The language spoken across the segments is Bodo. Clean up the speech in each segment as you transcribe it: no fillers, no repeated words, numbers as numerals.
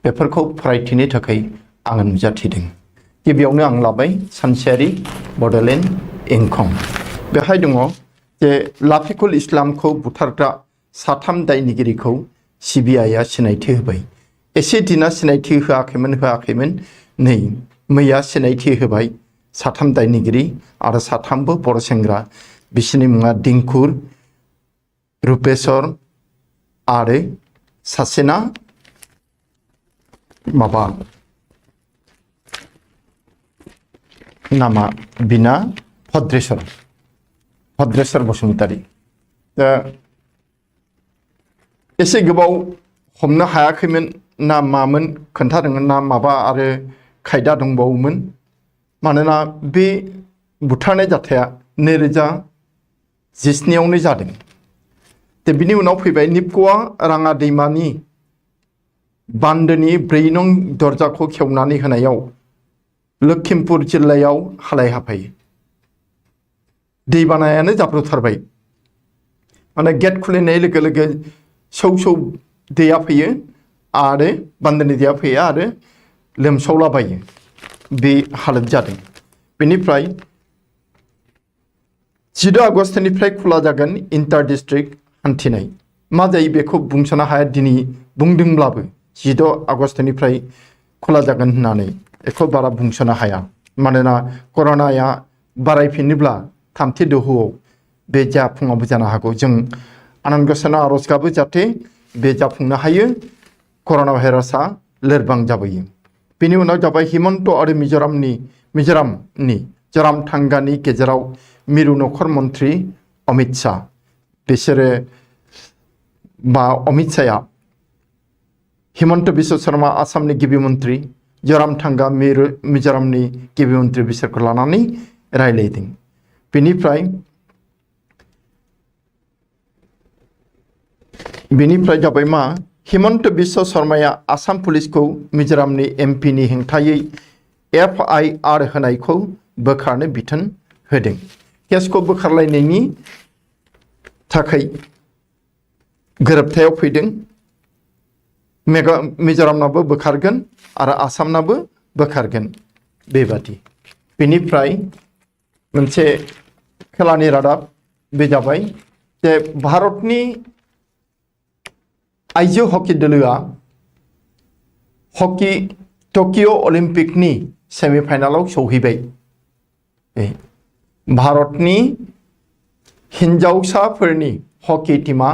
बेफोरखौ फरायथिनो थाखाय आं नुजाथिदों। गिबियावनो आं लाबाय सानसेयारि बड'लेण्ड इंखं। बेहाय दङ जे लाफिकुल इस्लामखौ बुथारग्रा 3 दायनिगिरिखौ CBIआ सिनायथि होबाय। एसे दिना सिनायथि होआखैमोन नै मैया सिनायथि होबाय 3 दायनिगिरि आरो 3बो बर' सेंग्रा। बिसोरनि मुङा दिंकुर, रुपेश्वर आरो सासेना माबा नामा बिना भद्रेश्वर बसुमतारी। दा एसे गोबाव हमनो हायाखैमोन ना मामोन खोन्थादोंमोन ना माबा आरो खायदा दंबावोमोन। मानोना बे बुथारनाय जाथाया 2017आवनो जादों। दा बिनि उनाव फैबाय निपक'आ राङा दैमानि बान्दोनि 4 नं दरजाखौ खेवनानै होनायाव लखिमपुर जिल्लायाव हालाय हाफाय दैबानायानो जाब्रथारबाय। माने गेट खुलिनाय लोगो लोगो सौ दैया फैयो आरो बान्दोनि दैया फैयो आरो लोमसावलाबायो। बे हालोद जादों। बेनिफ्राय 14 आगस्तनिफ्राय खुला जागोन इन्टार डिस्ट्रिक्ट हान्थिनाय। मा जायो बेखौ बुंस'नो हाया। दिनै बुंदोंब्लाबो 14 आगस्तनिफ्राय खुला जागोन होननानै बेखौ बारा बुंस'नो हाया। मानोना कर'नाया बारायफिनोब्ला 3थि दोहौआव बे जाफुङाबो जानो हागौ। जों आनान गसाइनाव आर'ज गाबो जाहाथे बे जाफुंनो हायो, कर'ना भाइरासआ लोरबां जाबोयो। बेनि उनाव जाबाय हिमन्त आरो मिज'रामनि जोरामथांगानि गेजेराव मिरु नखर मन्त्रि अमित शाह। बिसोरो अमित शाहआ हिमन्त बिश्व शर्मा आसामनि गिबि मन्त्रि, जोरामथांगा मिज'रामनि गिबि मन्त्रि बिसोरखौ लानानै रायलायदों। बेनिफ्राय जाबाय मा हिमन्त बिश्व शर्माया आसाम पुलिसखौ मिज'रामनि MPनि हेंथायै FIR होनायखौ बोखारनो बिथोन होदों। केसखौ बोखारलायनायनि थाखाय गोरोबथायाव फैदों। मिज'रामनाबो बोखारगोन आरो आसामनाबो बोखारगोन बेबादि। बेनिफ्राय मोनसे खेलानि रादाब बे जाबाय जे भारतनि आइजो हकी दोलोआ हकी टकिअ अलिम्पिकनि सेमिफाइनालाव सौहैबाय। भारतनि हिन्जावसाफोरनि हकी टीमा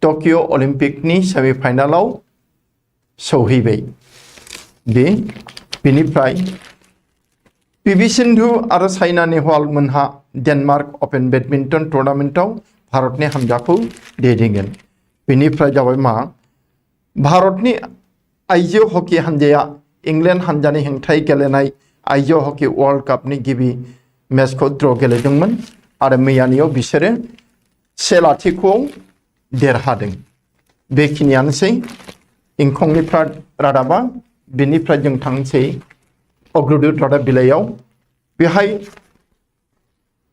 टकिअ अलिम्पिकनि सेमिफाइनालाव सौहैबाय। बेनिफ्राय PV सिन्धु आरो साइना नेहवाल मोनहा डेनमार्क अपेन बेडमिन्टन टुर्नामेन्टआव भारतनि हान्जाखौ दैदेनगोन। बेनिफ्राय जाबाय मा भारतनि आइजो हकी हान्जाया इंलेन्ड हान्जानि हेंथायै गेलेनाय आइजो हकी वर्ल्ड कापनि गिबि मेचखौ ड्र गेलेदोंमोन आरो मैयानियाव बिसोरो 1-0 देरहादों। बेखिनियानोसै इंखंनिफ्राय रादाबा। बेनिफ्राय जों थांसै अग्रदुत रादाब बिलाइयाव। बेहाय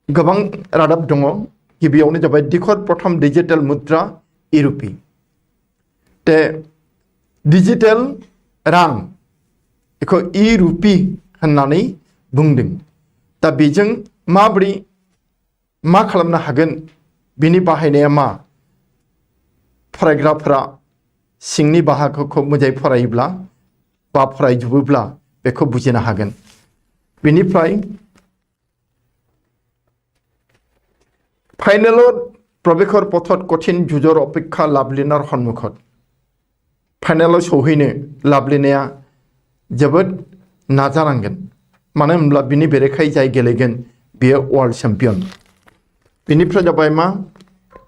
गोबां रादाब दङ। गिबियावनो जाबाय दिखर प्रथम डिजिटेल मुद्रा इरुपि। टे डिजिटेल रां बेखौ इरुपि होननानै बुंदों। दा बेजों माबोरै मा खालामनो हागोन, बिनि बाहायनाया मा, फरायग्राफोरा सिंनि बाहागोखौ मोजाङै फरायोब्ला बा फरायजोबोब्ला बेखौ बुजिनो हागोन। बेनिफ्राय फाइनेলত प्रवेशर पथत कठिन जुजर अपेक्षा लाभलिनार सन्मुखत। फाइनेलाव सौहैनो लाभलिनाया जोबोद नाजानांगोन। मानो होनब्ला बिनि बेरेखायै जाय गेलेगोन बियो वर्ल्ड चेम्पियन। बेनिफ्राय जाबाय मा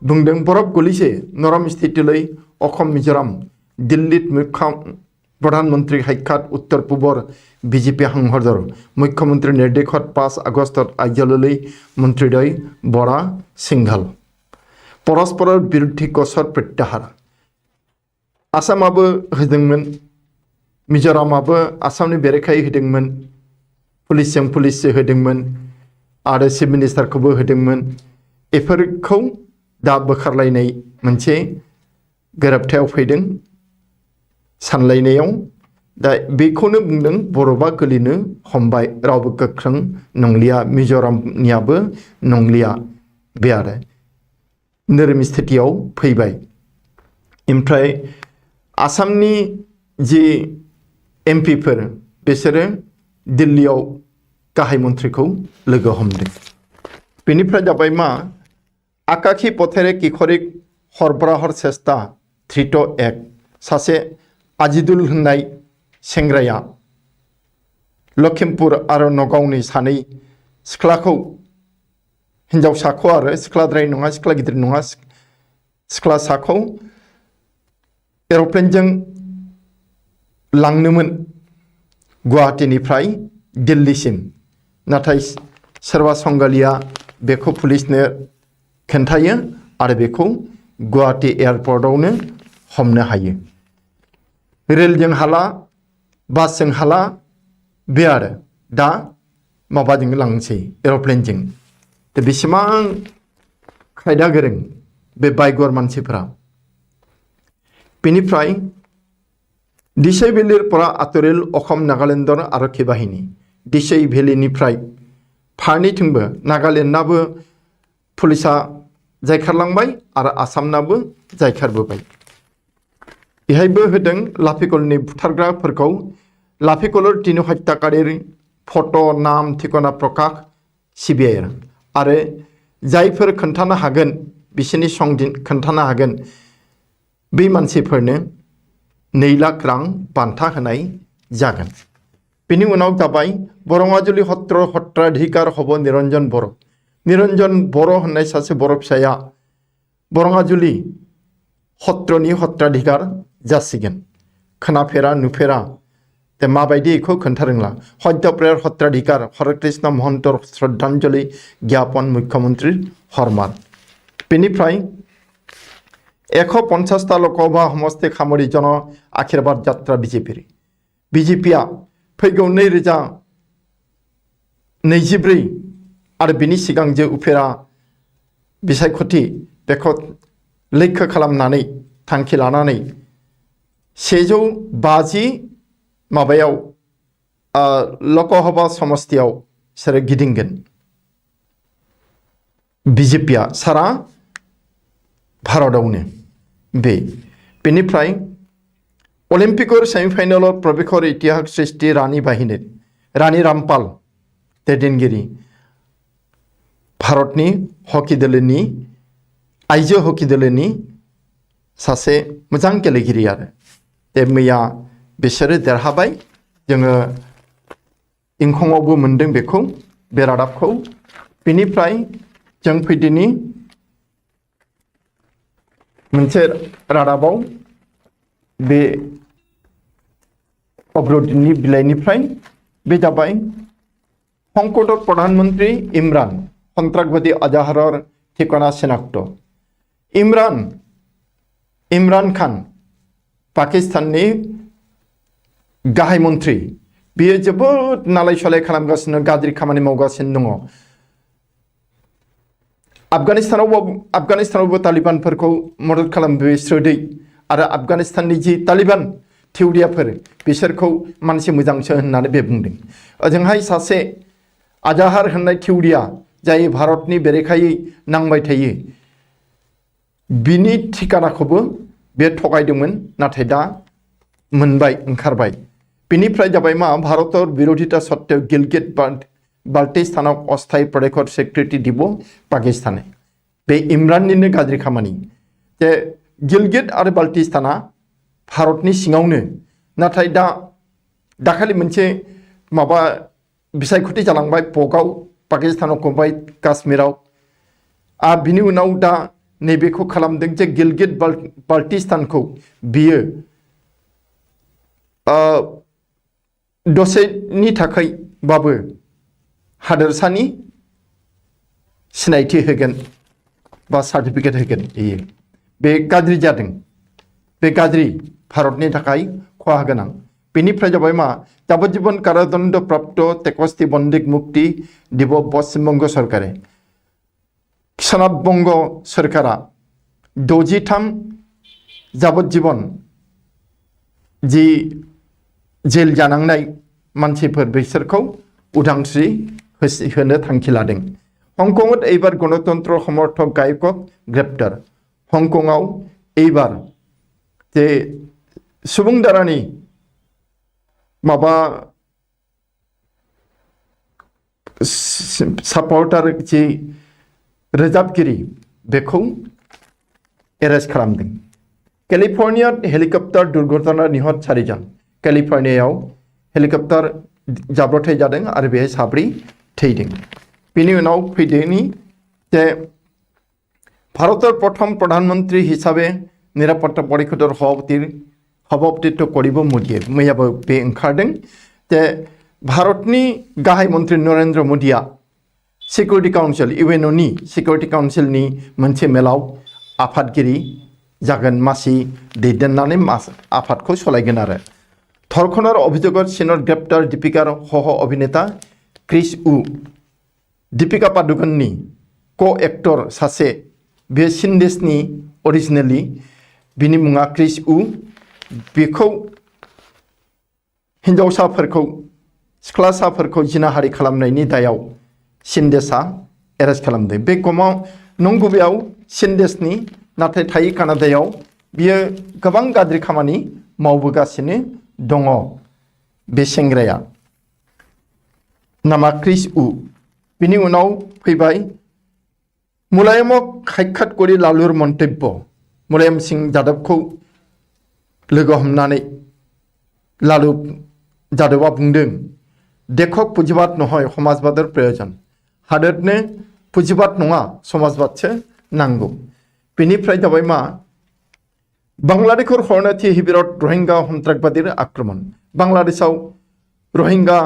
बुंदों बरफ गलिसे नरम स्थितिलै अखम मिजोराम दिल्लीत प्रधानमंत्री हैखात उत्तर पूबर BJP हांहरदर मुख्यमंत्री निर्देशत 5 आगष्टत आइजललै मन्त्रीद्वय बरा सिंघाल परस्पर बिरुद्धि गसर प्रत्याहार। आसामाबो होदोंमोन, मिजोरामाबो आसामनि बेरेखायै होदोंमोन, पुलिसजों होदोंमोन आरो चिफ मिनिस्टारखौबो होदोंमोन। बेफोरखौ दा बोखारलायनाय मोनसे गोरोबथायाव फैदों सानलायनायाव। दा बेखौनो बुंदों बरफआ गोलैनो हमबाय रावबो गोख्रों नंलिया मिज'रामनियाबो नंलिया बे आरो नोरोम स्थितियाव फैबाय। ओमफ्राय आसामनि जि एमपिफोर बिसोरो दिल्लीयाव गाहाय मन्थ्रिखौ लोगो हमदों। बेनिफ्राय जाबाय मा आकाखि पथेरे किशोरीक हरब्राहर सेस्ता धृत एक सासे आजिदुल होननाय सेंग्राया लखिमपुर आरो नगावनि सानै सिख्लाखौ हिन्जावसाखौ आरो सिख्लाद्राय नङा सिख्ला गिदिर नङा सिख्लासाखौ एर'प्लेनजों लांनोमोन गुवाहाटीनिफ्राय दिल्लीसिम। नाथाय सोरबा संगालिया बेखौ पुलिसनो खोन्थायो आरो बेखौ गुवाहाटी एयारपर्टआवनो हमनो हायो। रेलजों हाला बासजों हाला बे आरो दा माबाजों लांसै एर'प्लेनजों। दा बेसेबां खायदा गोरों बे बायगर मानसिफोरा। बेनिफ्राय दिसै भेलिर পৰা आतरिल অসম नागालेण्डर आरक्षी बाहिनी। दिसै भेलिनिफ्राय फारनैथिंबो नागालेण्डनाबो पुलिसा जायखारलांबाय आरो आसामनाबो जायखारबोबाय। बेहायबो होदों लाफिकलनि बुथारग्राफोरखौ लाफिकलर तीन हत्याकारिर फट' नाम ठिकाना प्रकाश सिबिआइ आरो जायफोर खोन्थानो हागोन बिसोरनि संदिन खोन्थानो हागोन बे मानसिफोरनो 2 लाख रां बान्था होनाय जागोन। बेनि उनाव जाबाय बरङाजुलि हत्राधिकार हब निरन्जन बर'। निरन्जन बर' होननाय सासे बर' फिसाया बरङाजुलि हत्रनि हत्राधिकार जासिगोन। खोनाफेरा नुफेरा दा माबायदि बेखौ खोन्थारोंला। सत्यप्रियर हत्राधिकार हरकृष्ण महन्तर श्रद्धांजलि ज्ञापन मुख्यमन्त्री हरमार। बेनिफ्राय 150टा लोकसभा समष्टि खामरि जन आशीर्बाद यात्रा बिजेपिया फैगौ 2024 आरो बिनि सिगां जे उफेरा बिसायख'थि बेखौ लैखो खालामनानै थांखि लानानै 150 माबायाव लोकसभा समष्टियाव बिसोरो गिदिंगोन बिजेपिया सारा भारतआवनो। बेनिफ्राय अलिम्पिकर सेमिफाइनालाव प्रवेशर इतिहास सृष्टि रानी बाहिनी रानी रामपाल दैदेनगिरि भारतनि हकी दोलोनि आइजो हकी दोलोनि सासे मोजां गेलेगिरि आरो दे मैया बिसोरो देरहाबाय। जोङो इंखंआवबो मोनदों बेखौ बे रादाबखौ। बेनिफ्राय जों फैदिनि मोनसे रादाबाव बे अग्रदूतनि बिलाइनिफ्राय बे जाबाय संकटत प्रधानमन्त्री इमरान सन्त्रासबादी आजाहारर ठिकाना सिनाक्त। इमरान खान पाकिस्ताननि गाहाय मन्त्रि बियो जोबोद नालाय सलाय खालामगासिनो गाज्रि खामानि मावगासिनो दङ। आफगानिस्तानावबो तालिबानफोरखौ मदद खालामस्रोदै आरो आफगानिस्ताननि जि तालिबान थिउरियाफोर बिसोरखौ मानसि मोजांसो होननानै बे बुंदों। ओजोंहाय सासे आजाहार होननाय थिउरिया जाय भारतनि बेरेखायै नांबाय थायो बिनि ठिकानाखौबो बे थगायदोंमोन नाथाय दा मोनबाय ओंखारबाय। बेनिफ्राय जाबाय मा भारतर बिरोधिता सत्त्वेও गिलगिट बाल्टिस्तानाव अस्थायी प्रदेशर स्वीकृति দিব पाकिस्ताने। बे इमराननिनो गाज्रि खामानि जे गिलगिट आरो बाल्टिस्ताना भारतनि सिङावनो नाथाय दा दाखालि मोनसे माबा बिसायख'थि जालांबाय पकआव पाकिस्तानाव गबाय काश्मीराव आरो बिनि उनाव दा नैबेखौ खालामदों जे गिलगिट बाल्टिस्तानखौ बियो दसेनि थाखायबाबो हादोरसानि सिनायथि होगोन बा सार्टिफिकेट होगोन। बे गाज्रि जादों। बे गाज्रि भारतनि थाखाय खहा गोनां। बेनिफ्राय जाबाय मा যাবজ্জীবন কারাদণ্ড প্রাপ্ত 63 বন্দীক মুক্তি দিব পশ্চিমবঙ্গ সরকারে। সোনাত বঙ্ग सरकारा 63 যাবজ্জীবন जि जेल जानांनाय मानसिफोर बिसोरखौ उदांस्रि होनो थांखि लादों। हंकंआव एबार गणतंत्र समर्थक गायक ग्रेप्तार। हंकंआव एबार जे सुबुं दारानि माबा सापर्टार जे रोजाबगिरि बेखौ एरेस्ट खालामदों। केलिफर्निया हेलिकप्टार दुर्घटना निहत 4 जन। केलिफर्नियायाव हेलिकप्टार जाब्रबथाय जादों आरो बेहाय 7 थैदों। बेनि उनाव फैदोंनि जे भारतर प्रथम प्रधानमंत्री हिसाबै निरापत्ता परिषदर सभापतित्व करिब मोदीए मैयाबो बे ओंखारदों जे भारतनि गाहाय मन्त्री नरेन्द्र मोदीआ सिकिउरिटि काउन्सिल इउएनअनि सिकिउरिटि काउन्सिलनि मोनसे मेलाव आफादगिरि जागोन मासि दैदेननानै आफादखौ सलायगोन आरो धरखनार अभियोगत चीनर ग्रेप्तार दीपिकार सह अभिनेता क्रिस उ दीपिका पादुकननि को एक्टर सासे बे चीन देशनि अरिजिनेलि बिनि मुङा क्रिस उ बेखौ हिन्जावसाफोरखौ सिख्लासाफोरखौ जिनाहारि खालामनायनि दायाव चीन देशा एरेस्ट खालामदों। बे गमाव नंगुबैयाव चीन देशनि नाथाय थायो कानाडायाव बियो गोबां गाज्रि खामानि मावबोगासिनो दङ। बे सेंग्राया नामा क्रिस उ। बिनि उनाव फैबाय मुलायमक खायखात करि लालुर मन्तब्य। मुलायम सिंह जादबखौ लोगो हमनानै लालु जादबा बुंदों देखक पुजिबाद নহয় समाजबादर प्रयोजन। हादोरनो पुजिबाद नङा समाजबादसो नांगौ। बेनिफ्राय जाबाय मा बांलादेशर शरणार्थी शिबिरत रोहिंगा सन्त्रासबादीर आक्रमण। बांलादेशआव रोहिंगा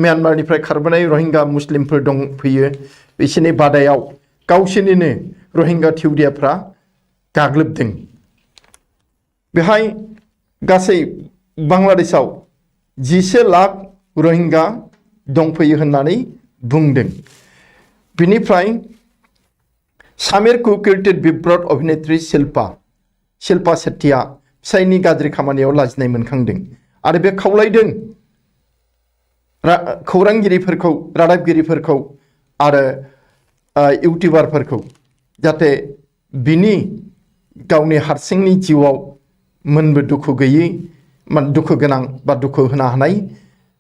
म्यानमारनिफ्राय खारबोनाय रोहिंगा मुस्लिमफोर दंफैयो। बिसोरनि बादायाव गावसोरनिनो रोहिंगा थिउरियाफ्रा गाग्लोबदों। बेहाय गासै बांलादेशआव 10 लाख रोहिंगा दंफैयो होननानै बुंदों। बिनिफ्राय सामिर कुकीर्तित बिब्रत अभिनेत्री शिल्पा शेट्टीआ फिसायनि गाज्रि खामानियाव लाजिनाय मोनखांदों आरो बे खावलायदों खौरांगिरिफोरखौ रादाबगिरिफोरखौ आरो इउटिउबारफोरखौ जाहाथे बिनि गावनि हारसिंनि जिउआव मोनबो दुखु गैयै दुखु गोनां बा दुखु होनो हानाय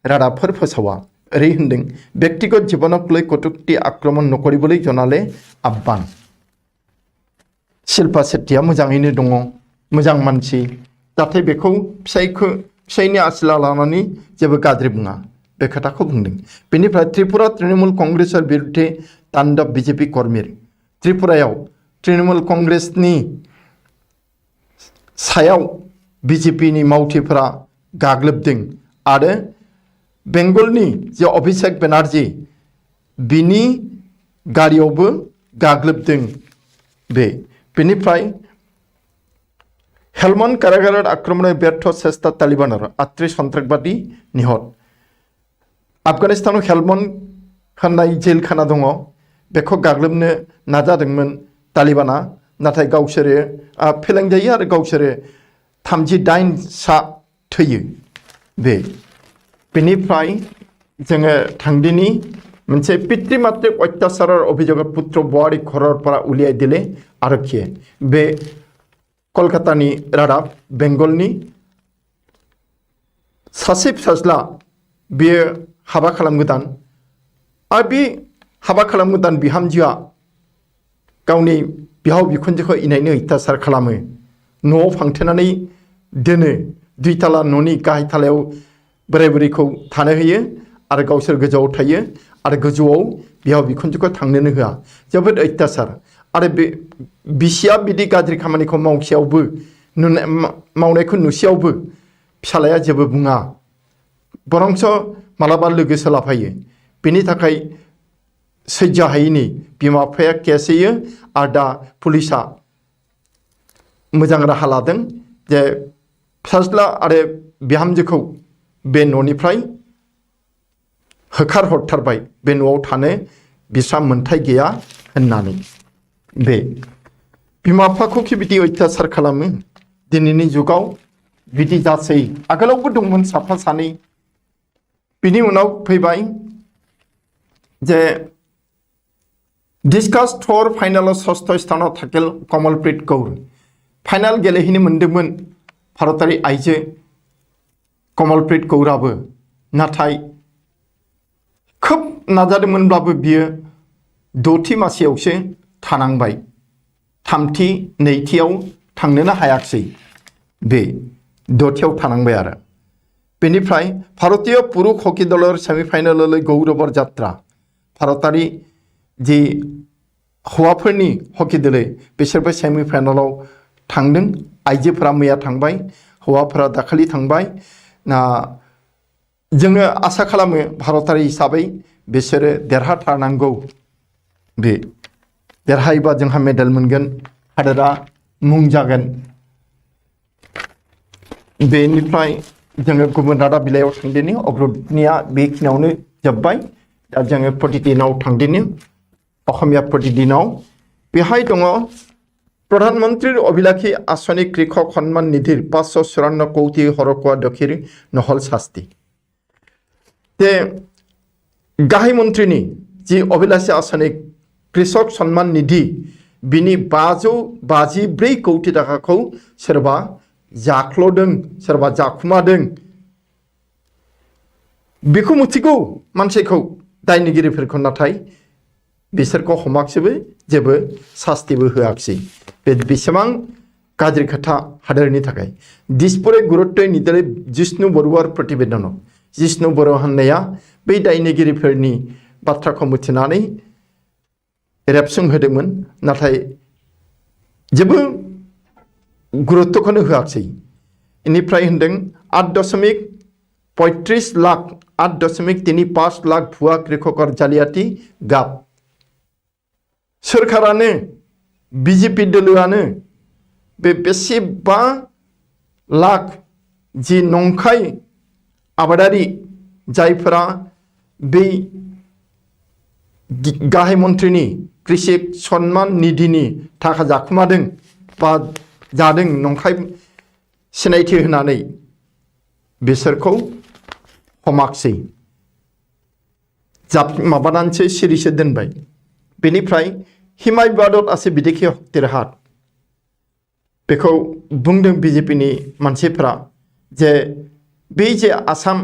रादाबफोर फोसावा। ओरै होनदों व्यक्तिगत जीवनक লৈ कटुक्ति आक्रमण नकरिबोलै जनाले आह्वान। शिल्पा शेट्टीया मोजाङैनो दङ मोजां मानसि जाहाथे बेखौ फिसायनि आसिला लानानै जेबो गाज्रि बुङा बे खोथाखौ बुंदों। बेनिफ्राय त्रिपुरा तृणमूल कांग्रेसर बिरुद्धे तांडव बीजेपी कर्मीर। त्रिपुरायाव तृणमूल कांग्रेसनि सायाव बीजेपीनि मावथिफोरा गाग्लोबदों आरो बेंगलनि जे अभिषेक बेनार्जी बिनि गारियावबो गाग्लोबदों। बेनिफ्राय हेलमन्ड कारागाराव आक्रमण व्यर्थ चेष्टा तालिबानर 38 सन्त्रासबादी निहत। आफगानिस्तानाव हेलमन्ड होननाय जेलखाना दङ बेखौ गाग्लोबनो नाजादोंमोन तालिबाना नाथाय गावसोरो फेलें जायो आरो गावसोरो 38 सा थैयो। बेनिफ्राय जोङो थांदिनि मोनसे पितृमातृक अत्याचारर अभियोगत पुत्र बोवारी खररपारा उलियाय दिले आरक्षीए। बे कलकातानि रादाब बेंगलनि सासे फिसाज्ला बेयो हाबा खालामगोदान आरो बे हाबा खालामगोदान बिहामजोआ गावनि बिहाव बिखुनजोखौ इनायनो अत्याचार खालामो। न'आव फांथेनानै दोनो 2 ताला न'नि गाहाय थालायाव बोराय बुरैखौ थानो होयो आरो गावसोर गोजौआव थायो आरो गोजौआव बिहाव बिखुनजोखौ थांनोनो होआ। जोबोद अत्याचार आरो बे बिसिया बिदि गाज्रि खामानिखौ मावनायखौ नुसेयावबो फिसालाया जेबो बुङा बरंस मालाबा लोगोसो लाफायो। बेनि थाखाय सैज्य हायैनि बिमा बिफाया केस होयो आरो दा पुलिसा मोजां राहा लादों जे फिसाज्ला आरो बिहामजोखौ बे न'निफ्राय होखारहरथारबाय बे न'आव थानो बिस्रा मोन्थाय गैया होननानै। बे बिमा बिफाखौ बिदि अत्याचार खालामो दिनैनि जुगाव बिदि जासै। आगोलावबो दंमोन साफा सानै बिनि उनाव फैबाय जे डिस्कास थ्र फाइनालाव षष्ठ स्थानाव थाकेल कमलप्रीत कौर फाइनाल गेलेहैनो मोन्दोंमोन भारतारि आइजो कमलप्रीत कौराबो नाथाय खोब नाजादोंमोनब्लाबो बियो द'थि मासियावसो थानांबाय थामथि नैथियाव थांनोनो हायाखिसै बे द'थियाव थानांबाय आरो बेनिफ्राय भारतीय पुरुष हकी दलर सेमिफाइनालाव गौरवर जात्रा भारतारि जि हौवाफोरनि हकी दल बिसोरबो सेमिफाइनालाव थांदों आइजोफोरा मैया थांबाय हौवाफोरा दाखालि थांबाय ना जोङो आसा खालामो भारतारि हिसाबै बिसोरो देरहाथारनांगौ बे देरहायोबा जोंहा मेडेल मोनगोन हादोरा मुं जागोन बेनिफ्राय जोङो गुबुन रादाब बिलाइयाव थांदिनि अग्रदनिया बेखिनियावनो जोब्बाय दा जोङो प्रतिदिनाव थांदिनि असमिया प्रतिदिनाव बेहाय दङ प्रधानमन्त्री अभिलाषी आसनि कृषक सन्मान निधिर 554 कोटी हरकुवा दखिर নহल शास्ति जे गाहाय मन्त्रीनि जि अभिलाषी आसनि कृषक सन्मान निधि बिनि 554 कोटी ताकाखौ सोरबा जाख्ल'दों सोरबा जाखुमादों बेखौ मिथिगौ मानसिखौ दायनिगिरिफोरखौ नाथाय बिसोरखौ हमाखिसैबो जेबो शास्तिबो होआखिसै बे बेसेबां गाज्रि खोथा हादोरनि थाखाय दिसपुरे गुरुत्व निदले जिष्णु बरुवार प्रतिवेदन जिष्णु बर' होननाया बै दायनिगिरिफोरनि बाथ्राखौ मिथिनानै रेबसुं होदोंमोन नाथाय जेबो गुरुत्वखौनो होआखिसै इनिफ्राय होनदों 8.35 लाख 8.35 लाख भुवा कृषकर जालियाती गाब सोरखारानो बीजेपी दलोआनो बे बेसेबा लाख जि नंखाय आबादारि जायफोरा बे गाहाय मन्त्रीनि कृषि सन्मान निधिनि थाखा जाखुमादों बा जादों नंखाय सिनायथि होनानै बिसोरखौ हमाखिसै माबानानैसो सिरिसो दोनबाय बेनिफ्राय हिमाय बादत आसे बिदेखि हक्तिरहाट बेखौ बुंदों बीजेपीनि मानसिफोरा जे बे जे आसाम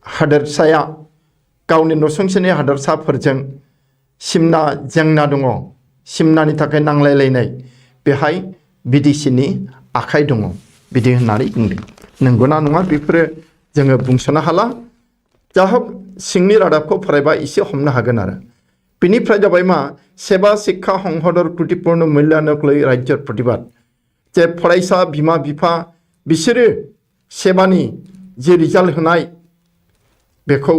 हादोरसाया गावनि नसुंसेनि हादोरसाफोरजों सिमना जेंना दङ सिमनानि थाखाय नांलायलायनाय बेहाय बिदेशिनि आखाइ दङ बिदि होननानै बुंदों नंगौना नङा बेफोरो जोङो बुंस'नो हाला जाहक सिंनि रादाबखौ फरायबा एसे हमनो हागोन आरो बेनिफ्राय जाबाय मा सेवा शिक्षा संसदर त्रुटिपूर्ण मूल्यानक लै राज्यर प्रतिबाद जे फरायसा बिमा बिफा बिसोरो सेवानि जि रिजाल्ट होनाय बेखौ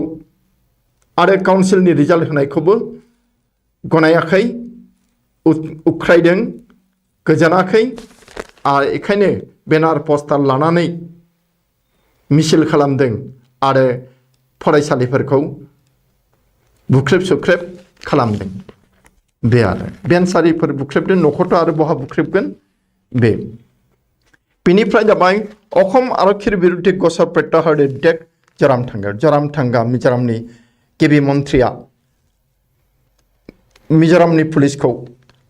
आरो काउन्सिलनि रिजाल्ट होनायखौबो गनायाखै उख्रायदों गोजोनाखै आरो बेखायनो बेनार पस्टार लानानै मिছিল खालामदों आरो फरायसालिफोरखौ बुख्रेब सुख्रेब खालामदों बे आरो बेन्सारिफोर बुख्रेबदों न'खरथ' आरो बहा बुख्रेबगोन बे बेनिफ्राय जाबाय अखम आरक्षीर बिरुद्धे गसर प्रत्याहार डेक जरामथांगा मिजोरामनि गिबि मन्थ्रिया मिजोरामनि पुलिसखौ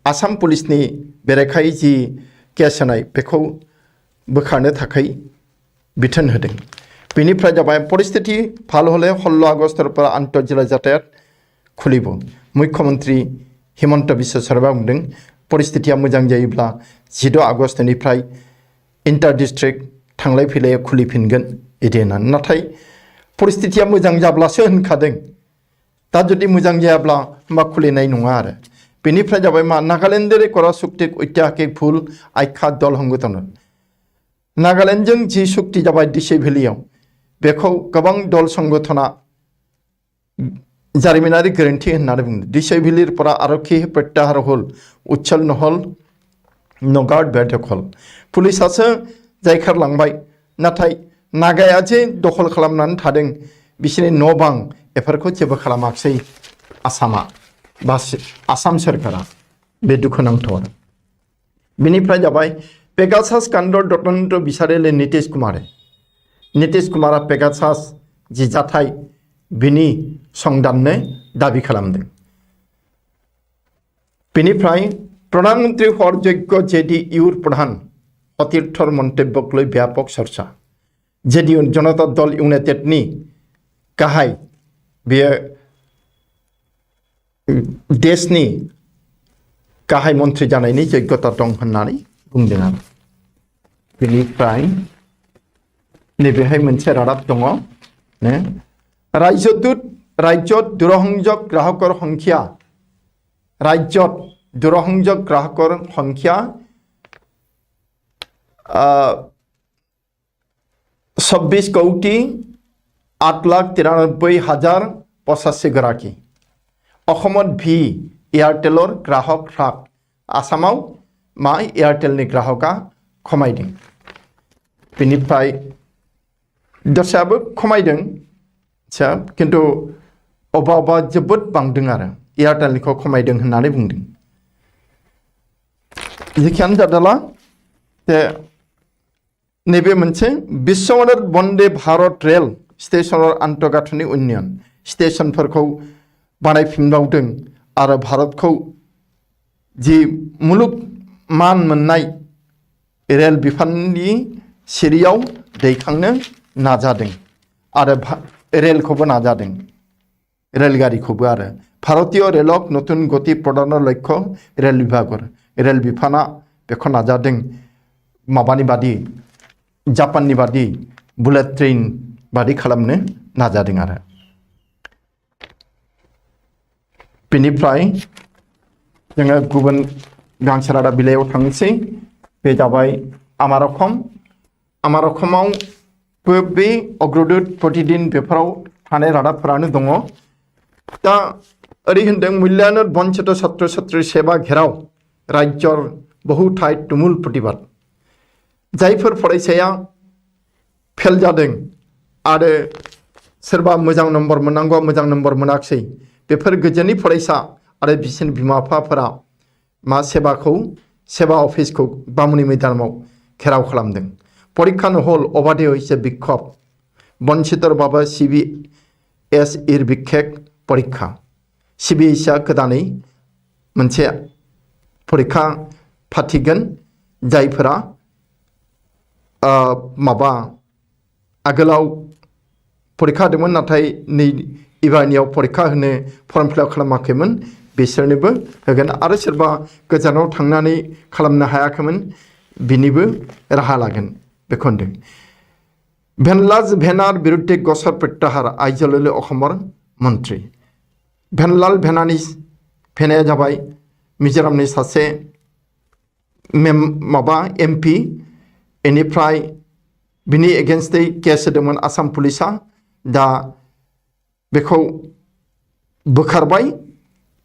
आसाम पुलिसनि बेरेखायै जि केस होनाय बेखौ बोखारनो थाखाय बिथोन होदों बेनिफ्राय जाबाय परिस्थिति ভাল হলে 16 আগস্টৰ পৰা আন্তঃজিলা যাতায়াত खुलिब मुख्यमंत्री हिमंत बिश्व शर्मा बुंदों परिस्थितिया मोजां जायोब्ला 16 आगस्टनिफ्राय इंटर डिस्ट्रिक्ट थांलाय फैलाय खुलिफिनगोन इदि होननानै नाथाय परिस्थितिया मोजां जाब्लासो होनखादों दा जुदि मोजां जायाब्ला होमबा खुलिनाय नङा आरो बेनिफ्राय जाबाय मा नागालेण्डरे करा चुक्ति ऐतिहासिक भुल आइखा दल संगठन नागालेण्डजों जि चुक्ति जाबाय दिसै भेलियाव बेखौ गोबां दल संगठना जारिमिनारि गोरोन्थि होननानै बुंदों दिसै भेलिर পৰা आरक्षी प्रत्याहार हल उच्छल নহल नगार्ड बेदखल पुलिसासो जायखारलांबाय नाथाय नागाया जे दखल खालामनानै थादों बिसोरनि न' बां बेफोरखौ जेबो खालामाखिसै आसामा बा आसाम सरकारा बे दुखुनांथाव आरो बेनिफ्राय जाबाय पेगासास काण्डर तदন্ত বিচাৰিলে नीतीश कुमारा पेगासास जि जाथाय बिनि संदाननो दाबि खालामदों। बेनिफ्राय प्रधानमंत्री हर यज्ञ जेडीयूर प्रधान अतीर्थर मन्तव्यखौ व्यापक चर्चा। जेडीयू जनता दल इउनाइटेडनि गाहाय बेयो देशनि गाहाय मन्थ्रि जानायनि यज्ञता दं होननानै बुंदों आरो। बेनिफ्राय नैबेहाय मोनसे रादाब दङ राज्यत दूरसंযোগ ग्राहकर संख्या राज्यत दूरसंযোগ ग्राहकर संख्या 26,893,085 गराकী। অসমত ভি এয়াৰটেলৰ গ্ৰাহক হ্ৰাস। आसामाव मा एयारटेलनि ग्राहका खमायदों। बेनिफ्राय दस्रायाबो खमायदों किन्तु अबा जोबोद बांदों आरो एयारटेलनिखौ खमायदों होननानै बुंदों। जिखियानो जादोला जे नैबे मोनसे विश्वमदर वन्दे भारत रेल स्टेशन आन्तगाथनि उन्नयन स्टेशनफोरखौ बानायफिनबावदों आरो भारतखौ जि मुलुग मान मोननाय रेल बिफाननि सिरियाव दैखांनो नाजादों आरो रेलखौबो नाजादों रेलगारिखौबो आरो भारतीय रेलक नतुन गति प्रदाনৰ लक्ष्य रेल विभागर रेल बिफाना बेखौ नाजादों माबानि बादि जापाननि बादि बुलेट ट्रेन बादि खालामनो नाजादों आरो। बेनिफ्राय जोङो गुबुन गांसे रादाब बिलाइयाव थांनोसै। बे जाबाय आमार अखमावबो बे अग्रदूत प्रतिदिन बेफोराव थानाय रादाबफोरानो दङ। दा ओरै होनदों मूल्यायन वंचित छात्र छात्री सेवा घेराव राज्यर बहु ठाय तुमुल प्रतिबाद। जायफोर फरायसाया फेल जादों आरो सोरबा मोजां नम्बर मोननांगौ मोजां नम्बर मोनाखिसै बेफोर गोजोननि फरायसा आरो बिसोरनि बिमा बिफाफोरा मा सेवा अफिसखौ बामुनि मैदानाव घेराव खालामदों। परीक्षा নহল অবাধে হৈছে বিক্ষোভ। বঞ্চিতৰ বাবে CBS বিশেষ পৰীক্ষা। CBSआ गोदानै मोनसे परीक्षा फाथिगोन जायफोरा माबा आगोलाव परीक्षा होदोंमोन नाथाय नै एबारनियाव परीक्षा होनो फर्म फिलआप खालामाखैमोन बिसोरनोबो होगोन आरो सोरबा गोजानाव थांनानै खालामनो हायाखैमोन बिनिबो राहा लागोन बेखौ होनदों। भेनलाल भेनार बिरुद्धे गसर प्रत्याहार आइजोले अखमर मन्त्रि। भेनलाल भेनाया जाबाय मिजोरामनि सासे माबा MP बेनिफ्राय बिनि एगेन्स्टै केस होदोंमोन आसाम पुलिसा। दा बेखौ बोखारबाय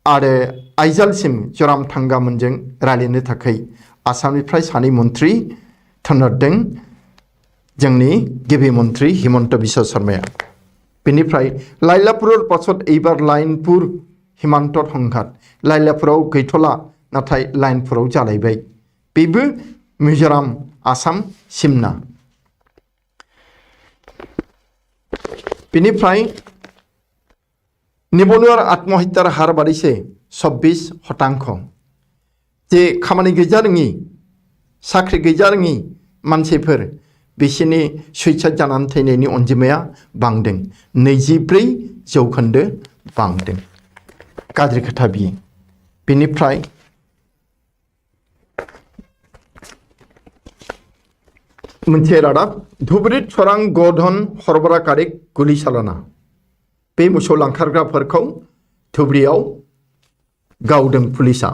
आरो आइजालसिम जराम थांगामोनजों रायलायनो थाखाय आसामनिफ्राय सानै मन्त्रि थिनहरदों जोंनि गिबि मन्त्रि हिमन्त बिश्व शर्माया। बेनिफ्राय लाइलापुर पाছত एबार लाइनपुर हिमन्त संघात। लाइलापुराव गैथला नाथाय लाइनपुराव जालायबाय। बेबो मिजोराम आसाम सिमना। बेनिफ्राय निबनुवार आत्महत्यार हार बारिसे 26%। जे खामानि गैजारोङि साख्रि गैजारोङि मानसिफोर बिसोरनि सुइसाइड जानानै थैनायनि अनजिमाया बांदों 24% बांदों। गाज्रि खोथा बियो। बेनिफ्राय मोनसे रादाब धुबुरी सोरां गधन हरबराकारि गुलि चालना। बे मोसौ लांखारग्राफोरखौ धुबुरीयाव गावदों पुलिसा।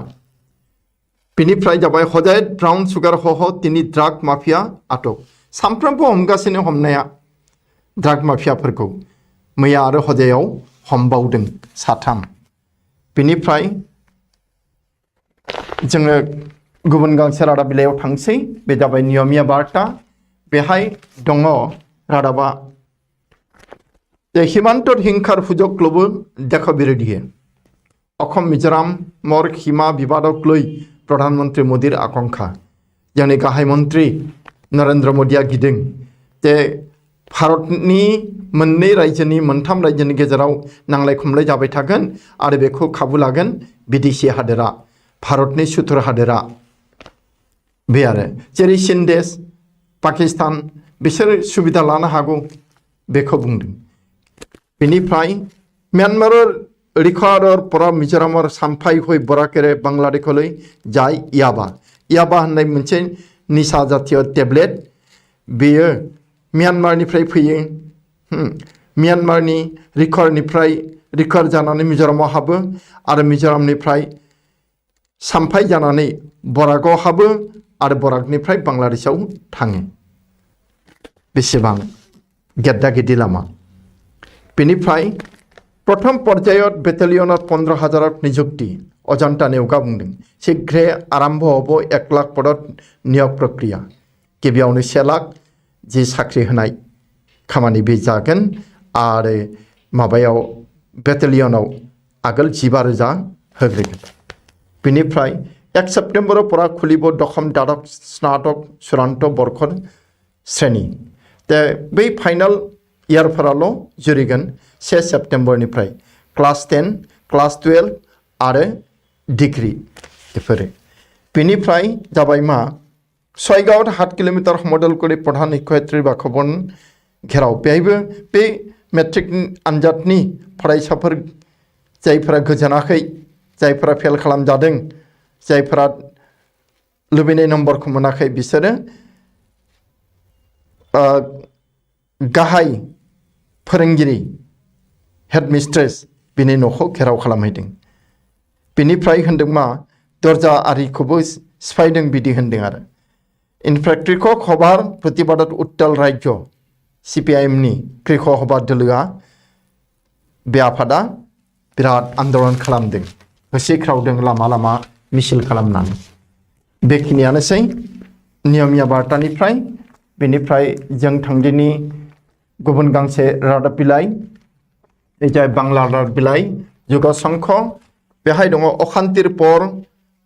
बेनिफ्राय जाबाय हदायत ब्राउन सुगार हह तिनि ड्राग माफिया आटक। सामफ्रामबो हमगासिनो हमनाया ड्राग माफियाफोरखौ मैया आरो हदायाव हमबावदों 3। बेनिफ्राय जोङो गुबुन गांसे रादाब बिलाइयाव थांसै। बे जाबाय नियमिया बार्ता। बेहाय दङ रादाबा हिमान्तर हिंसार सुযোগ ল'ব देश বিৰোধীয়ে। অসম মিজোৰামৰ সীমা বিবাদক লৈ प्रधानमंत्री मोदीर आकांक्षा। जोंनि गाहाय मन्त्रि नरेन्द्र मोदीया गिदों जे भारतनि मोननै रायजोनि मोनथाम रायजोनि गेजेराव नांलाय खमलाय जाबाय थागोन आरो बेखौ खाबु लागोन बिदेशि हादोरा भारतनि सुथुर हादोरा बे आरो जेरै चीन देश पाकिस्तान बिसोर सुबिदा लानो हागौ बेखौ बुंदों। बेनिफ्राय म्यानमारर रिखारर परा मिजोरामर सामफाय हय बराकेरे बांलादेशलै जाय याबा होननाय मोनसे निसा जातीय टेब्लेट बेयो म्यानमारनिफ्राय फैयो। म्यानमारनि रिखार जानानै मिजोरामाव हाबो आरो मिजोरामनिफ्राय सामफाय जानानै बराकआव हाबो आरो बराकनिफ्राय बांलादेशआव थाङो। बेसेबां गेद्दा गेद्दि लामा। बेनिफ्राय प्रथम पर्यायत बेटालियनत 15,000 नियुक्ति अजन्ता नेउगा बुंदों शीघ्रे आरम्भ हब 1 लाख पदत नियोग प्रक्रिया गिबियावनो 1 लाख जि साख्रि होनाय खामानि बे जागोन आरो माबायाव बेटालियनाव आगोल 15,000 होग्रोगोन। बेनिफ्राय 1 सेप्टेम्बर परा खुलिब दशम द्वादश स्नातक चुड़ान्त बर्खर श्रेणी दा बै फाइनाल इयारफोराल' जुरिगोन 1 सेप्टेम्बरनिफ्राय क्लास 10 क्लास 12 आरो डिग्री बेफोरो। बेनिफ्राय जाबाय मा सयगावत 7 किलोमीटर मडलगुरि प्रधान शिक्षयित्री बाखबन घेराव बेहायबो बे मेट्रिक आनजादनि फरायसाफोर जायफोरा गोजोनाखै जायफोरा फेल खालामजादों जायफोरा लुबैनाय नम्बरखौ मोनाखै बिसोरो गाहाय फोरोंगिरि हेडमिस्ट्रेस बिनि न'खौ घेराव खालामहैदों। बिनिफ्राय होनदों मा दरजा आरिखौबो सिफायदों बिदि होनदों आरो। इनिफ्राय कृषक सभार प्रतिबादत उत्तल राज्य CPIMनि कृषक सभा दोलोआ बे आफादा बिराद आन्दलन खालामदों होसिख्रावदों लामा लामा मिছিল खालामनानै। बेखिनियानोसै नियमिया बार्तानिफ्राय। बेनिफ्राय जों थांदिनि गुबुन गांसे रादाब बिलाइ जाय बांला रादाब बिलाइ जुग संख बेहाय दङ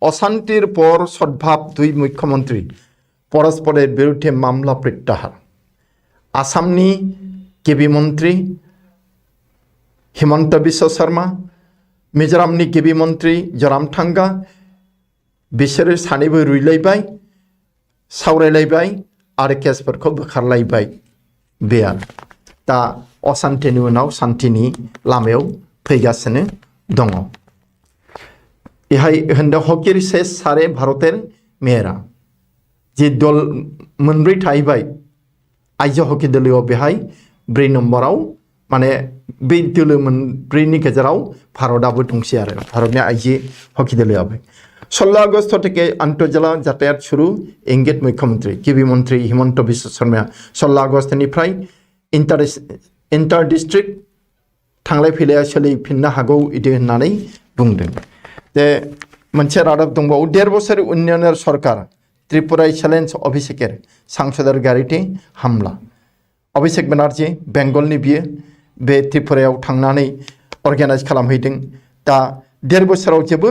अशान्तिर पर सद्भाव 2 मुख्यमन्त्री परस्परेर बिरुद्धे मामला प्रत्याहार। आसामनि गिबि मन्त्री हिमन्त बिश्व शर्मा मिजोरामनि गिबि मन्त्री जोरामथांगा बिसोरो सानैबो रुइलायबाय सावरायलायबाय आरो केसफोरखौ बोखारलायबाय बे आरो दा अशान्तिनि उनाव शान्तिनि लामायाव फैगासिनो दङ। बेहाय होनदों हकिर शेष सारे भारतेर मेयरा जि दल मोनब्रै थाहैबाय आइजो हकि दोलोआव बेहाय 4 नम्बराव माने बे दोलो मोनब्रैनि गेजेराव भारतआबो दंसै आरो भारतनि आइजो हकि दोलोआबो। 16 আগস্ট থেকে আন্তঃজেলা যাতায়াত শুরু इंगित मुख्यमंत्री गिबि मन्त्री हिमन्त बिश्व शर्माया 16 আগস্टनिफ्राय इन्टार डिस्ट्रिक्ट थांलाय फैलाया सोलिफिननो हागौ इदि होननानै बुंदों। जे मोनसे रादाब दंबावो 1.5 बोसोर उन्नयনের सरकार त्रिपुराय चैलेंज अभिषेकेर सांसदर गारिते हामला। अभिषेक बेनार्जी बेंगलनि बियो बे त्रिपुरायाव थांनानै अर्गानाइज खालामहैदों। दा 1.5 बोसोराव जेबो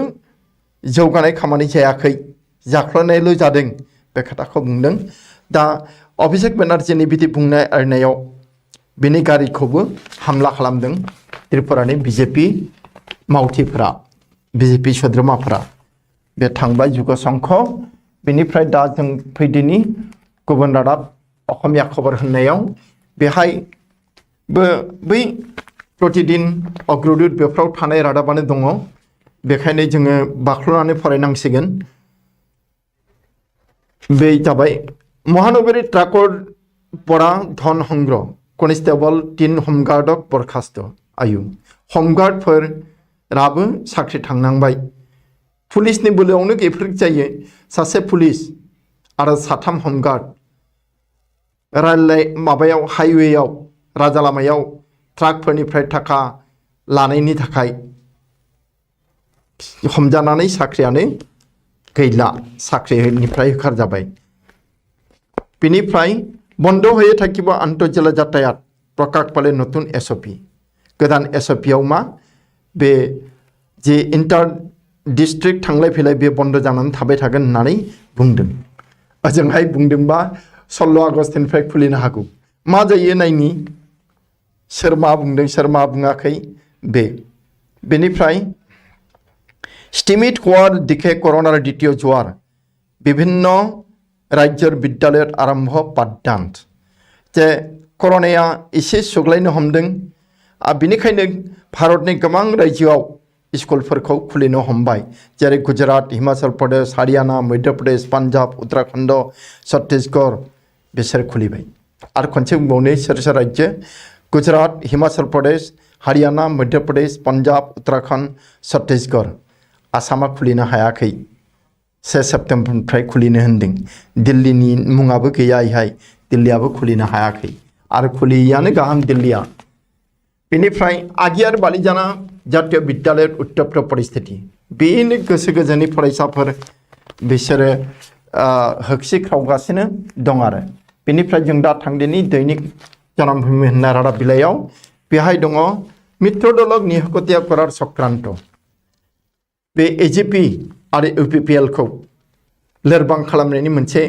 जौगानाय खामानि जायाखै जाख्लनायल' जादों बे खोथाखौ बुंदों। दा अभिषेक बेनार्जीनि बिदि बुंनाय आरनायाव बिनि गारिखौबो हामला खालामदों त्रिपुरानि बिजेपि मावथिफोरा बिजेपि सोद्रोमाफोरा। बे थांबाय जुग संख। बेनिफ्राय दा जों फैदिनि गुबुन रादाब असमिया खबर होननायाव बेहायबो बै प्रतिदिन अग्रदूत बेफ्राव थानाय रादाबानो दङ। बेखायनो जोङो बाख्ल'नानै फरायनांसिगोन। बे जाबाय महानगरी ट्राकर परा धन संग्रह कनिस्टेबल 3 हमगार्डक बरखास्त आयु हमगार्डफोराबो साख्रि थांनांबाय। पुलिसनि बोलोआवनो बेफोर जायो। सासे पुलिस आरो 3 हमगार्ड माबायाव हाइवेयाव राजा लामायाव ट्राकफोरनिफ्राय थाखा लानायनि थाखाय हमजानानै साख्रियानो गैला साख्रिनिफ्राय होखारजाबाय। बेनिफ्राय बन्द হয়ে থাকিব आन्तर्जाला যাতায়াত प्रकाश पाले नतुन SOP गोदान SOPआव मा बे जे इन्टार डिस्ट्रिक्ट थांलाय फैलाय बे बन्द जानानै थाबाय थागोन होननानै बुंदों। ओजोंहाय बुंदोंबा 16 आगस्टनिफ्राय खुलिनो हागौ मा जायो नायनि सोर मा बुंदों सोर मा बुङाखै बेनिफ्राय स्टिमिट हওয়ার দিকে করোনার দ্বিতীয় জোয়ার বিভিন্ন রাজ্যের বিদ্যালয়ের আরম্ভ পাঠদান যে করোনাया एसे सुग्लायनो हमदों बेनिखायनो भारतनि गोबां रायजोआव स्कुलफोरखौ खुलिनो हमबाय जेरै गुजरात हिमाचल प्रदेश हारियाना मध्य प्रदेश पान्जाब उत्तराखंड छत्तीसगढ़ बिसोर खुलिबाय आरो खनसे बुंबावनो सोर सोर रायजो गुजरात हिमाचल प्रदेश हारियाना मध्य प्रदेश पान्जाब उत्तराखंड छत्तीसगढ़ आसामा खुलिनो हायाखै 1 सेप्तेम्बरनिफ्राय खुलिनो होनदों दिल्लीनि मुङाबो गैया इहाय दिल्लीयाबो खुलिनो हायाखै आरो खुलियानो गाहाम दिल्लीया बेनिफ्राय आगियार बालिजाना जातीय विद्यालय उत्तप्त परिस्थिति बेनो गोसो गोजोननि फरायसाफोर बिसोरो होख्रिख्रावगासिनो दं आरो बेनिफ्राय जों दा थांदिनि दैनिक जन्मभूमि होननाय रादाब बिलाइयाव बेहाय दङ मित्रदलक निहकटिया करार चक्रान्त बे एजिपि आरो इउपिपिएल खौ लोरबां खालामनायनि मोनसे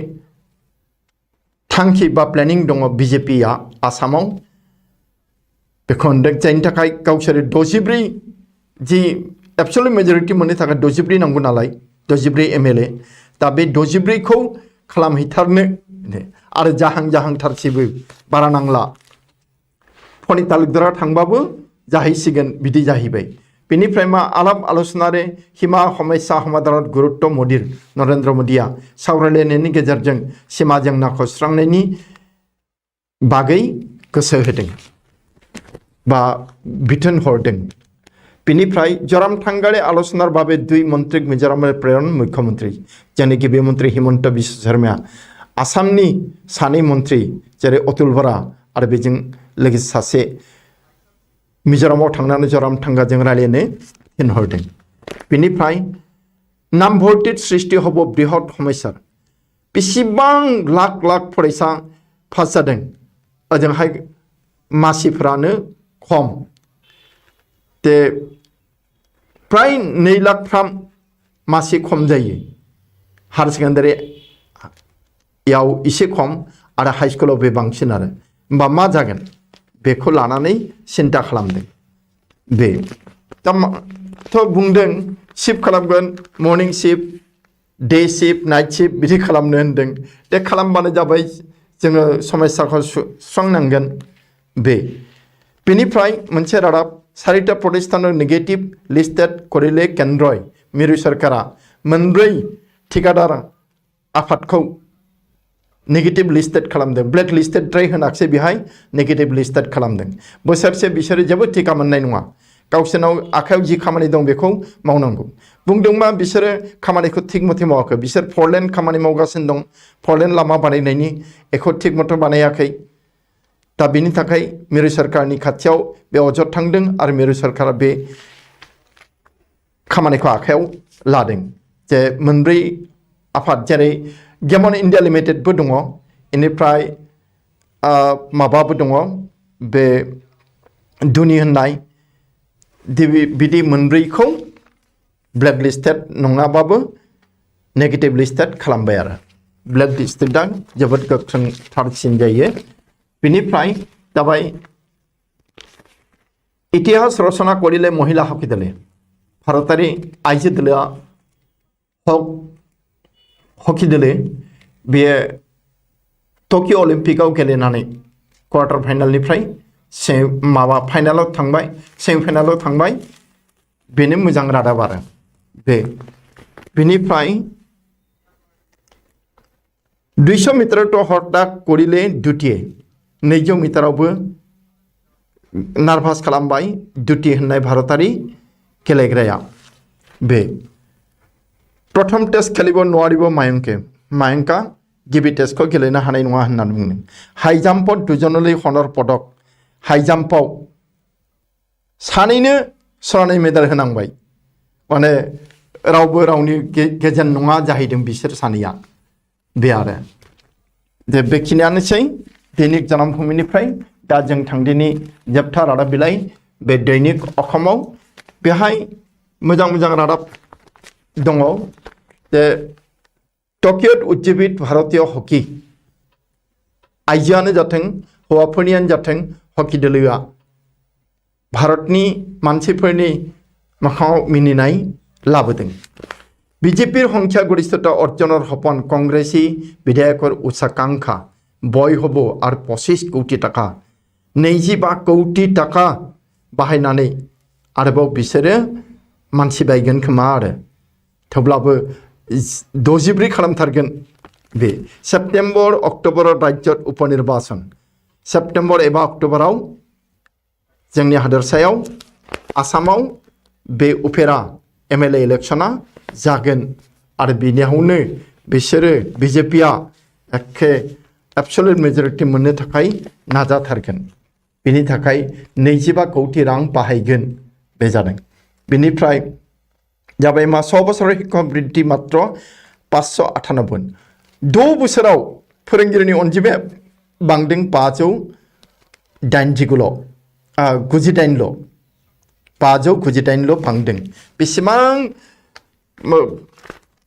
थांखि बा प्लेनिं दङ बिजेपिया आसामाव बेखौ होनदों जायनि थाखाय गावसोर 64 जि एबसोल्युट मेजरिटी मोननो थाखाय 64 नांगौ नालाय 64 एमएलए दा बे 64 खौ खालामहैथारनो आरो जाहांथारसैबो बारा नांला फनि तालुकदारा थांबाबो जाहैसिगोन बिदि जाहैबाय बेनिफ्राय मा आलाप आलोचनारे हिमा समस्या समाधानाव गुरुत्व मोदीर नरेंद्र मोदीया सावरायलायनायनि गेजेरजों सीमा जेंनाखौ सुस्रांनायनि बागै गोसो होदों बा बिथोन हरदों बेनिफ्राय जराम थांगाले आलोचनार बाबे 2 मन्त्रीक मिजोरामनि प्रेरण मुख्यमंत्री जोंनि गिबि मन्त्री हिमन्त बिश्व शर्माया आसामनि 2 मन्त्री जेरै अतुल बरा आरो बेजों लोगोसे सासे मिजोरामाव थांनानै जराम थांगाजों रायलायनो थिनहरदों बेनिफ्राय नामभर्तित सृष्टि हब बृहत समस्या बेसेबां लाख लाख फरायसा पास जादों ओजोंहाय मासिफोरानो खम ते प्राय 2 लाखफ्राम मासि खम जायो हायर सेकेन्डारियाव एसे खम आरो हाई स्कुलाव बे बांसिन आरो होमबा मा जागोन बेखौ लानानै सिन्ता खालामदों बे थ' बुंदों शिफ्ट खालामगोन morning shift day shift night shift बिदि खालामनो होनदों दे खालामबानो जाबाय जोङो समस्याखौ सुस्रांनांगोन बेनिफ्राय मोनसे रादाब 4टा प्रतिष्ठानाव नेगेटिभ लिस्टेड करिले केन्द्रय मिरु सरकारा 4 ठिकादार आफादखौ नेगेटिभ लिस्टेड खालामदों ब्लेक लिस्टेड ड्राइ होनाखसै बेहाय नेगेटिभ लिस्टेड खालामदों बोसोरसे बिसोरो जेबो टिका मोननाय नङा गावसोरनाव आखायाव जि खामानि दं बेखौ मावनांगौ बुंदोंबा बिसोरो खामानिखौ थिग मथे मावाखै बिसोर 4 लेन खामानि मावगासिनो दं 4 लेन लामा बानायनायनि एखौ थिग मथे बानायाखै दा बेनि थाखाय मिरु सरकारनि खाथियाव बे अजद थांदों आरो मिरु सरकारा बे खामानिखौ आखायाव लादों जे 4 आफाद जेरै गेमन इन्डिया लिमिटेडबो दङ इनिफ्राय माबाबो दङ बे दुनि होननाय बिदि 4 खौ ब्लेक लिस्टेड नङाबाबो नेगेटिभ लिस्टेड खालामबाय आरो ब्लेक लिस्टेडआ जोबोद गोख्रोंथारसिन जायो बेनिफ्राय जाबाय इतिहास रचना करिले महिला हकी दले भारतारि आइजो दलआ हकी दले बे टकिअ अलिम्पिकआव गेलेनानै क्वार्टार फाइनालनिफ्राय फाइनालाव थांबाय सेमिफाइनालाव थांबाय बेनो मोजां रादाब आरो बेनिफ्राय 200 मिटार तो हरदा करिले दुटिए 200 मिटारावबो नार्भास खालामबाय दुटि होननाय भारतारि गेलेग्राया प्रथम टेस्ट खेलिब नवारिब मायंका गिबि टेस्टखौ गेलेनो हानाय नङा होननानै बुंदों हाई जाम्पआव 2 जनलै हनर पदक हाई जाम्पआव 2 सनानि मेडेल होनांबाय माने रावबो रावनि गेजेन नङा जाहैदों बिसोर 2 बे आरो जे बेखिनियानोसै दैनिक जन्मभूमिनिफ्राय दा जों थांदिनि जोबथा रादाब बिलाइ बे दैनिक अखमाव बेहाय मोजां रादाब दङ जे टकिअ उज्जीवित भारतीय हकी आइजोआनो जाथों हौवाफोरनियानो जाथों हकी दोलोआ भारतनि मानसिफोरनि मोखाङाव मिनिनाय लाबोदों। बीजेपीर संख्या गरिष्ठता अर्जनर सपन कांग्रेसी विधायकर उच्चाकांक्षा बय हब और 25 कोटी टाका 25 कोटी टाका बाहायनानै आरोबाव बिसोरो मानसि बायगोन खोमा आरो थेवब्लाबो 64 खालामथारगोन। बे सेप्टेम्बर अक्ट'बर राज्य उपनिर्वाचन सेप्टेम्बर एबा अक्ट'बराव जोंनि हादोरसायाव आसामाव बे उफेरा MLA इलेक्शना जागोन आरो बिनियावनो बिसोरो बीजेपीआ एखे एब्सोल्युट मेजरिटी मोननो थाखाय नाजाथारगोन। बिनि थाखाय 25 कोटी रां बाहायगोन बे जादों। बिनिफ्राय जाबाय मा 100 बोसोराव शिक्षक बृद्धि मात्र 598 6 बोसोराव फोरोंगिरिनि अनजिमाया बांदों 598 598 बांदों। बेसेबां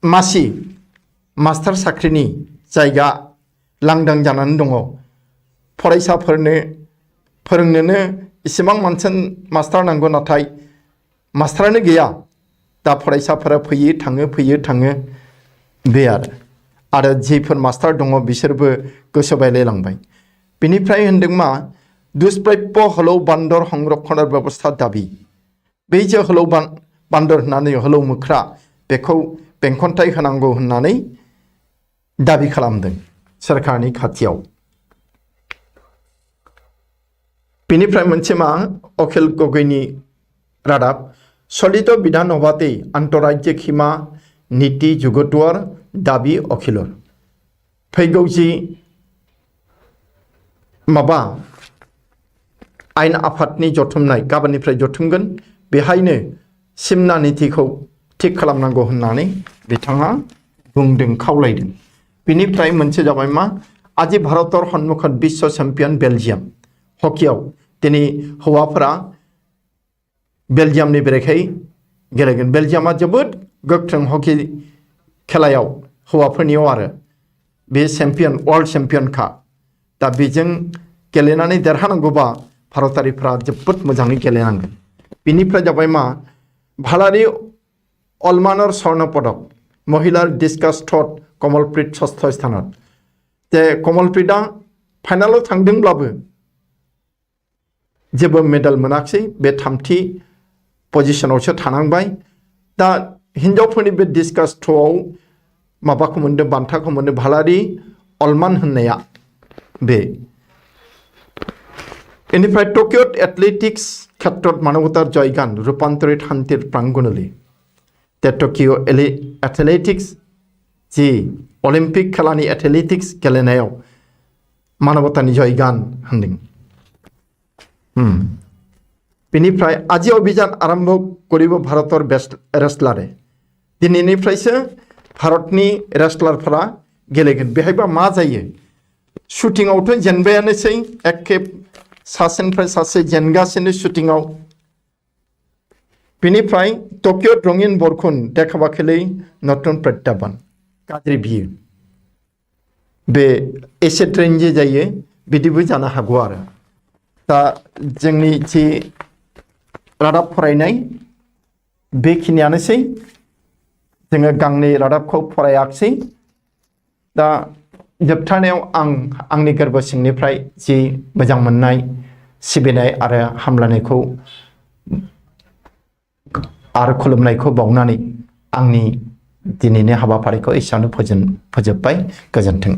मासि मास्टार साख्रिनि जायगा लांदां जानानै दङ। फरायसाफोरनो फोरोंनोनो इसेबां मास्टार नांगौ नाथाय मास्टारानो गैया। दा फरायसाफोरा फैयो थाङो बे आरो जिफोर मास्टार दङ बिसोरबो गोसो बायलायलांबाय। बिनिफ्राय होनदों मा दुष्प्राप्य हलौ बान्दर संरक्षणर बेबस्था दाबि। बे जे हलौ बान्दर होननानै हलौ मोख्रा बेखौ बेंखनथाय होनांगौ होननानै दाबि खालामदों सोरखारनि खाथियाव। बिनिफ्राय मोनसे मा अखिल गगैनि रादाब चलित विधानसभाते आंतराज्य सीमा नीति जुगतुआर दाबि अखिलर फैगौ जि माबा आयेन आफादनि जथुमनाय गाबोननिफ्राय जथुमगोन बेहायनो सिमना नीतिखौ थिग खालामनांगौ होननानै बिथाङा बुंदों खावलायदों। बिनिफ्राय मोनसे जाबाय मा আজি भारतर सन्मुखत विश्व चेम्पियन बेलजियाम हकीयाव दिनै हौवाफोरा बेलजियामनि बेरेखायै गेलेगोन। बेलजियामा जोबोद गोख्रों हकी खेलायाव हौवाफोरनियाव आरो बे चेम्पियन वर्ल्ड चेम्पियनखा। दा बेजों गेलेनानै देरहानांगौबा भारतारिफ्रा जोबोद मोजाङै गेलेनांगोन। बिनिफ्राय जाबाय मा भालारि अलमानर स्वर्ण पदक महिलार डिस्कास थ्र'ट कमलप्रीत षष्ठ स्थानाव जे कमलप्रीतआ फाइनालाव थांदोंब्लाबो जेबो मेडेल मोनाखिसै बे 3थि पजिशनावसो थानांबाय। दा हिन्जावफोरनि बे डिस्कास थ्र'आव माबाखौ मोनदों बान्थाखौ मोनदों भालारि अलमान होननाया बे। बेनिफ्राय टकिअ एथलेटिक्स क्षेत्रत मानवतार जयगान रूपान्तरित शान्तिर प्रांगणले दा टकिअ एथलेटिक्स जि अलिम्पिक खेलानि एथलेटिक्स गेलेनायाव मानवतानि जयगान होनदों। बिनिफ्राय আজি अभियान आरम्भ करिब भारतर रेसलारे दिनैनिफ्रायसो भारतनि रेसलारफोरा गेलेगोन। बेहायबा मा जायो शुटिंआवथ' जेनबायानोसै एखे सासेनिफ्राय सासे जेनगासिनो शुटिंआव। बिनिफ्राय टकिअ रंगिन बरखुन देखाबाखैलै नतुन प्रत्याह্বান गाज्रि बियो बे एसे ट्रेन जे जायो बिदिबो जानो हागौ आरो। दा जोंनि जि रादाब फरायनाय बेखिनियानोसै। जोङो गांनै रादाबखौ फरायाखिसै। दा जोबथारनायाव आंनि गोरबो सिंनिफ्राय जि मोजां मोननाय सिबिनाय आरो हामलायनायखौ आरो खुलुमनायखौ बावनानै आंनि दिनैनि हाबाफारिखौ एसेयावनो फोजोबबाय। गोजोन्थों।